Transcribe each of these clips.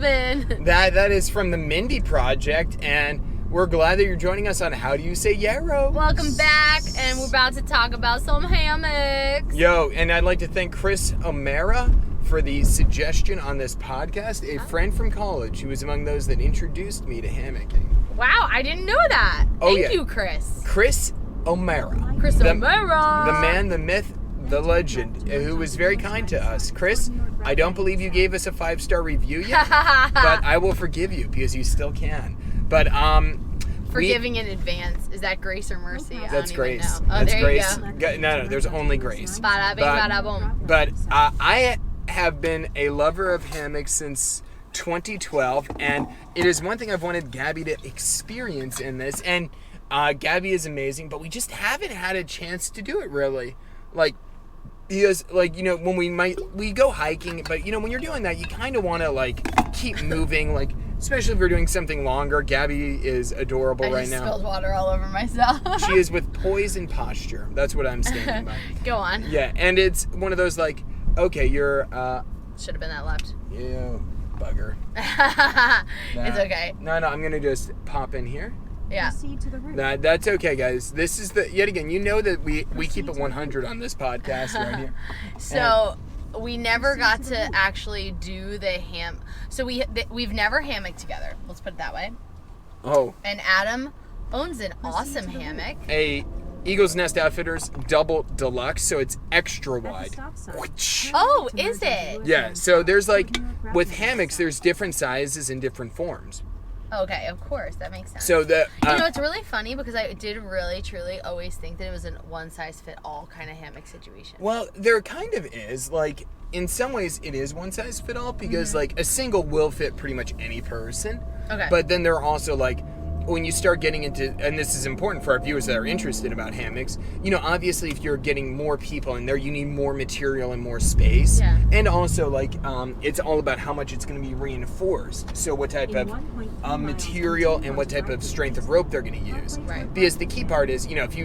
Robin. That is from the Mindy Project, and we're glad that you're joining us on How Do You Say Yarrow? Welcome back, and we're about to talk about some hammocks. Yo, and I'd like to thank Chris O'Mara for the suggestion on this podcast. A friend from college who was among those that introduced me to hammocking. Wow, I didn't know that. Thank you, Chris. Chris O'Mara. Chris O'Mara. The man, the myth, the legend, who was very kind to us. Chris, I don't believe you gave us a 5-star review yet, but I will forgive you because you still can. But forgiving in advance, is that grace or mercy? That's grace. Oh, that's there grace. You go. No, there's only grace. Bada bing, bada boom. But I have been a lover of hammocks since 2012, and it is one thing I've wanted Gabby to experience in this. And Gabby is amazing, but we just haven't had a chance to do it really. Because, when we go hiking, but, when you're doing that, you kind of want to, keep moving, especially if we're doing something longer. Gabby is adorable right now. I just spilled water all over myself. She is with poise and posture. That's what I'm standing by. Go on. Yeah, and it's one of those, okay, you're, should have been that left. Yeah, bugger. It's okay. No, I'm going to just pop in here. Yeah. That's okay, guys. This is yet again, that we keep it 100 on this podcast right here. So we never got to actually do the So we've never hammocked together. Let's put it that way. Oh. And Adam owns an awesome hammock. A Eagle's Nest Outfitters double deluxe, so it's extra wide. Oh, is it? Yeah. So there's with hammocks, there's different sizes and different forms. Okay, of course, that makes sense. So it's really funny because I did really, truly always think that it was a one-size-fit-all kind of hammock situation. Well, there kind of is. In some ways, it is one-size-fit-all because, a single will fit pretty much any person. Okay. But then there are also, when you start getting into, and this is important for our viewers that are interested about hammocks, obviously if you're getting more people in there, you need more material and more space. Yeah. And also, it's all about how much it's going to be reinforced. So what type of material and what type of strength of rope they're going to use. Right. Because the key part is, if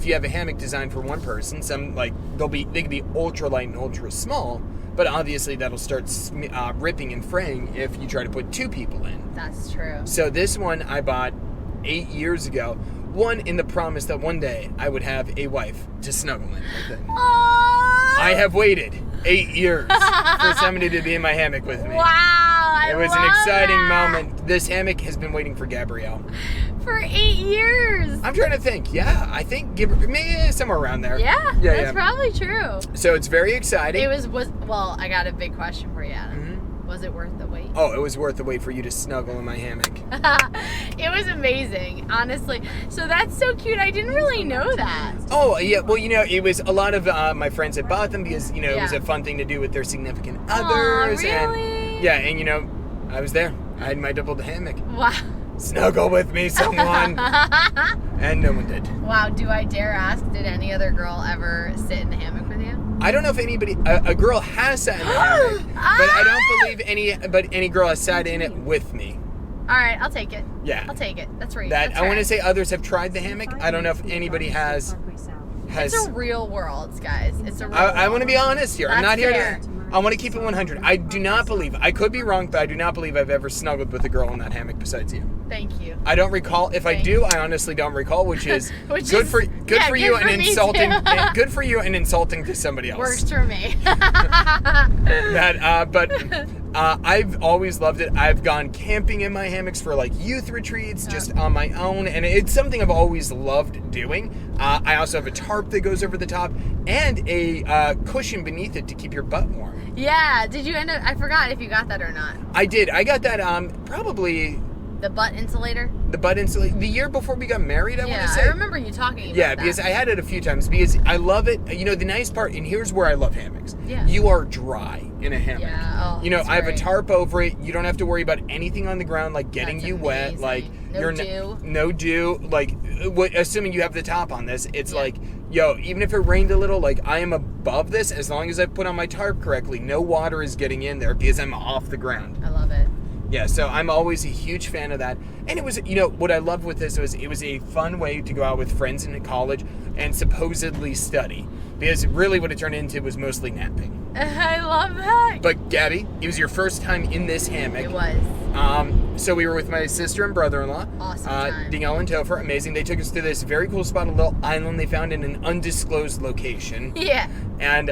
you have a hammock designed for one person, they can be ultra light and ultra small, but obviously that'll start ripping and fraying if you try to put two people in. That's true. So this one I bought 8 years ago. One in the promise that one day I would have a wife to snuggle in with it. Aww. I have waited 8 years for somebody to be in my hammock with me. Wow, it was an exciting moment. This hammock has been waiting for Gabrielle. For 8 years. I'm trying to think. Yeah, I think maybe somewhere around there. Yeah, that's probably true. So it's very exciting. Well, I got a big question for you, Adam. Mm-hmm. Was it worth the wait? Oh, it was worth the wait for you to snuggle in my hammock. It was amazing, honestly. So that's so cute. I didn't really know that. Oh, yeah. Well, it was a lot of my friends that bought them because, it was a fun thing to do with their significant others. Aw, really? And I was there. I had my double hammock. Wow. Snuggle with me, someone. And no one did. Wow. Do I dare ask, did any other girl ever sit in the hammock with you? I don't know if anybody, a girl has sat in the hammock, but I don't believe any girl has sat in it with me. All right, I'll take it. Yeah. I'll take it. That's right. I want to say others have tried the hammock. I don't know if anybody has. It's a real world, guys. It's a real I want to be honest here. I'm not here fair. I want to keep it 100. I do not believe, I could be wrong, but I do not believe I've ever snuggled with a girl in that hammock besides you. Thank you. I don't recall. If I do, I honestly don't recall, which is good for you and insulting. Good for you and insulting to somebody else. Works for me. I've always loved it. I've gone camping in my hammocks for youth retreats, just on my own, and it's something I've always loved doing. I also have a tarp that goes over the top and a cushion beneath it to keep your butt warm. Yeah. Did you end up? I forgot if you got that or not. I did. I got that probably. The butt insulator? The butt insulator. The year before we got married, I want to say. Yeah, I remember you talking about that. Because I had it a few times. Because I love it. The nice part, and here's where I love hammocks. Yeah. You are dry in a hammock. Yeah. Oh, I have a tarp over it. You don't have to worry about anything on the ground, getting That's you amazing. wet. No dew. No dew. Assuming you have the top on this, it's even if it rained a little, I am above this as long as I put on my tarp correctly. No water is getting in there because I'm off the ground. I love it. Yeah, so I'm always a huge fan of that. And it was, what I loved with this was it was a fun way to go out with friends in college and supposedly study. Because really what it turned into was mostly napping. I love that. But Gabby, it was your first time in this hammock. It was. So we were with my sister and brother-in-law. Awesome time. Danielle and Topher, amazing. They took us to this very cool spot, a little island they found in an undisclosed location. Yeah. And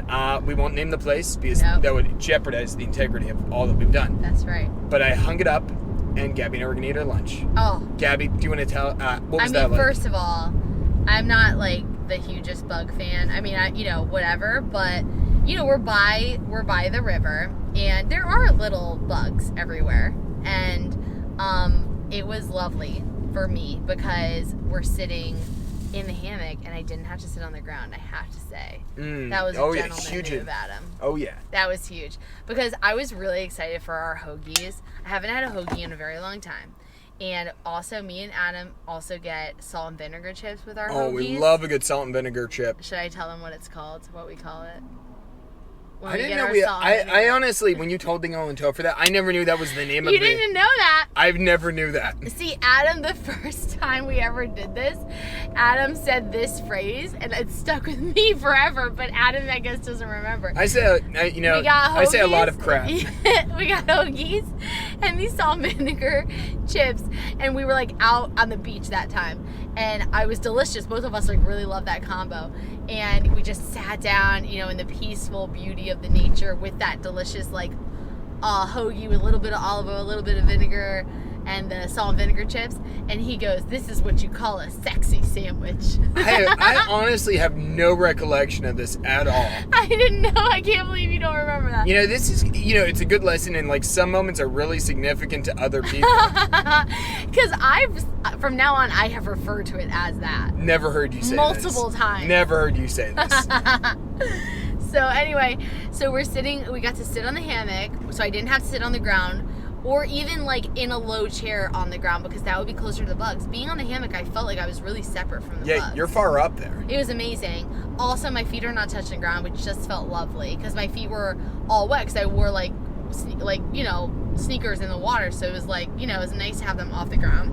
we won't name the place because that would jeopardize the integrity of all that we've done. That's right. But I hung it up, and Gabby and I were going to eat our lunch. Oh. Gabby, do you want to tell, what was that like? First of all, I'm not, like, the hugest bug fan. I mean, whatever, but... we're by the river, and there are little bugs everywhere, and it was lovely for me because we're sitting in the hammock, and I didn't have to sit on the ground. I have to say that was a gentleman move, Adam. Oh yeah, that was huge because I was really excited for our hoagies. I haven't had a hoagie in a very long time. And also, me and Adam also get salt and vinegar chips with our hoagies. Oh, we love a good salt and vinegar chip. Should I tell them what it's called? What we call it? I didn't know I honestly, when you told Danielle and Topher that, I never knew that was the name of it. You didn't know that? I never knew that. See, Adam, the first time we ever did this, Adam said this phrase, and it stuck with me forever, but Adam, I guess, doesn't remember. I say, I say a lot of crap. We got hoagies and these salt and vinegar chips, and we were, like, out on the beach that time, and I was delicious. Both of us, like, really loved that combo, and we just sat down, in the peaceful beauty of the nature with that delicious, like, hoagie with a little bit of olive oil, a little bit of vinegar, and the salt and vinegar chips, and he goes, "This is what you call a sexy sandwich." I honestly have no recollection of this at all. I didn't know. I can't believe you don't remember that. This is, it's a good lesson, and, like, some moments are really significant to other people. Because from now on, I have referred to it as that. Never heard you say multiple times. Never heard you say this. So anyway, we got to sit on the hammock, so I didn't have to sit on the ground, or even, like, in a low chair on the ground, because that would be closer to the bugs. Being on the hammock, I felt like I was really separate from the bugs. Yeah, you're far up there. It was amazing. Also, my feet are not touching the ground, which just felt lovely, because my feet were all wet, because I wore, sneakers in the water, so it was, like, it was nice to have them off the ground.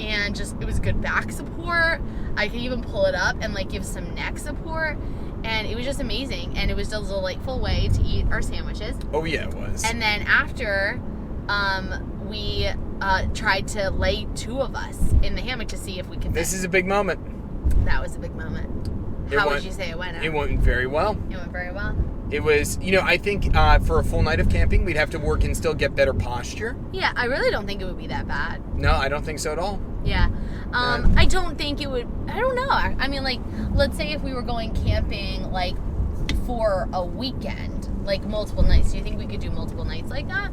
And just, it was good back support. I could even pull it up and, like, give some neck support. And it was just amazing. And it was a delightful way to eat our sandwiches. Oh, yeah, it was. And then after, we tried to lay two of us in the hammock to see if we could fit. This is a big moment. That was a big moment. How would you say it went? It went very well. It went very well. It was, I think for a full night of camping, we'd have to work and still get better posture. Yeah, I really don't think it would be that bad. No, I don't think so at all. Yeah. I don't think it would, I don't know. I mean, like, let's say if we were going camping, like, for a weekend, like, multiple nights. Do you think we could do multiple nights like that?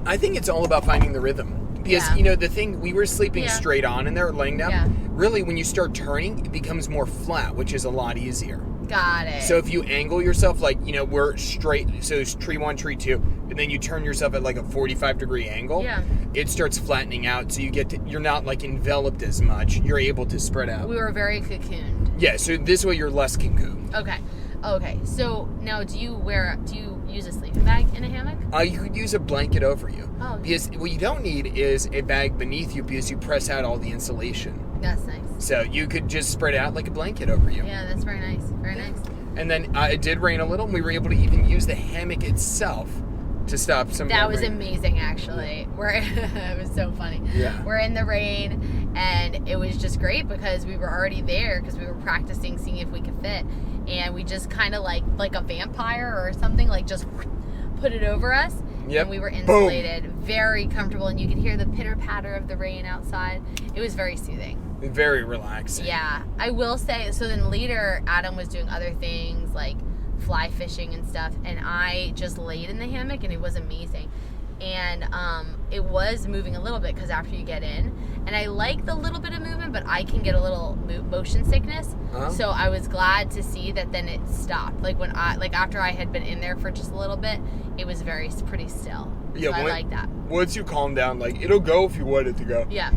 I think it's all about finding the rhythm. Because, the thing, we were sleeping straight on and they're laying down. Yeah. Really, when you start turning, it becomes more flat, which is a lot easier. Got it. So if you angle yourself, like, we're straight, so it's tree 1, tree 2, and then you turn yourself at, like, a 45-degree angle, it starts flattening out, so you're not, like, enveloped as much. You're able to spread out. We were very cocooned. Yeah, so this way you're less cocooned. Okay. So now, do you use a sleeping bag in a hammock? You could use a blanket over you. Oh. Because what you don't need is a bag beneath you because you press out all the insulation. That's nice. So you could just spread it out like a blanket over you. Yeah, that's very nice. Very nice. And then it did rain a little, and we were able to even use the hammock itself to stop some of the rain. That was amazing, actually. It was so funny. Yeah. We're in the rain, and it was just great because we were already there because we were practicing, seeing if we could fit. And we just kind of like a vampire or something, like just put it over us. Yep. And we were insulated, boom, very comfortable, and you could hear the pitter-patter of the rain outside. It was very soothing. Very relaxing. Yeah. I will say, so then later, Adam was doing other things, like fly fishing and stuff, and I just laid in the hammock, and it was amazing. And it was moving a little bit, because after you get in, and I like the little bit of movement, but I can get a little motion sickness. Uh-huh. So I was glad to see that then it stopped. Like after I had been in there for just a little bit, it was pretty still. Yeah, so I like that. Once you calm down, like, it'll go if you want it to go. Yeah.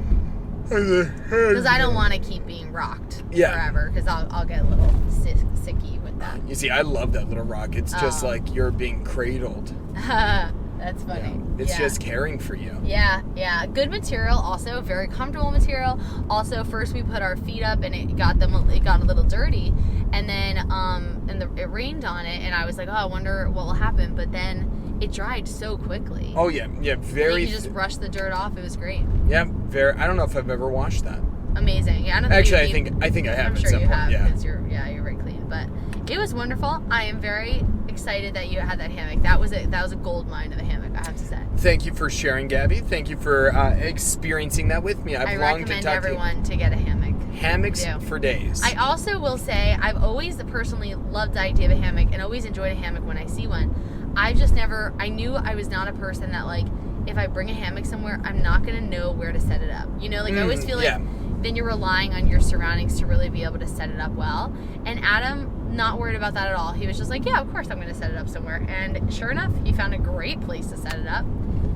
Because I don't want to keep being rocked forever, because I'll get a little sicky with that. You see, I love that little rock. It's just like you're being cradled. That's funny. It's Yeah. just caring for you. Yeah. Good material, also very comfortable material. Also, first we put our feet up and it got a little dirty, and then it rained on it, and I was like, oh, I wonder what will happen. But then it dried so quickly. Oh yeah, very. You just brush the dirt off. It was great. Yeah, very. I don't know if I've ever washed that. Amazing. Yeah, I don't Actually, think I think I have. I'm at sure some you point. have Yeah. because you're very clean. But it was wonderful. I am very excited that you had that hammock. That was a gold mine of a hammock, I have to say. Thank you for sharing, Gabby. Thank you for experiencing that with me. I I've longed to recommend talk everyone to get a hammock. hammocks Yeah. for days. I also will say I've always personally loved the idea of a hammock and always enjoyed a hammock when I see one. I knew I was not a person that, like, if I bring a hammock somewhere, I'm not going to know where to set it up. You know, like, I always feel like then you're relying on your surroundings to really be able to set it up well. And Adam, not worried about that at all. He was just like, yeah, of course I'm going to set it up somewhere. And sure enough, he found a great place to set it up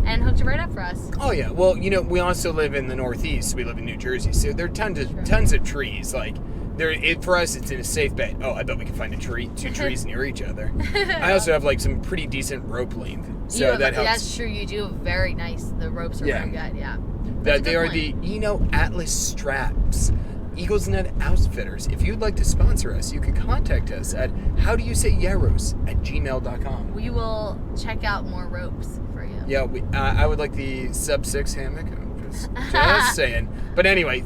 and hooked it right up for us. Oh yeah. Well, we also live in the Northeast. We live in New Jersey, so there are tons of trees. Like for us, it's in a safe bet. Oh, I bet we can find two trees near each other. I also have like some pretty decent rope length, so that helps. That's true. You do very nice. The ropes are very good. Yeah. That they are the Atlas straps. Eagles Net Outfitters. If you'd like to sponsor us, you can contact us at howdoyousayyaros@gmail.com. We will check out more ropes for you. Yeah, I would like the sub-6 hammock. I'm just saying. But anyway,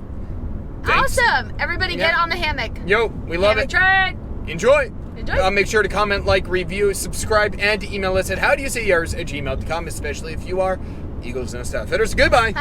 thanks. Awesome! Everybody get on the hammock. Yo, we love it. Hammock Enjoy. Enjoy. Make sure to comment, like, review, subscribe, and to email us at howdoyousayyaros@gmail.com, especially if you are Eagles Nest Outfitters. Goodbye.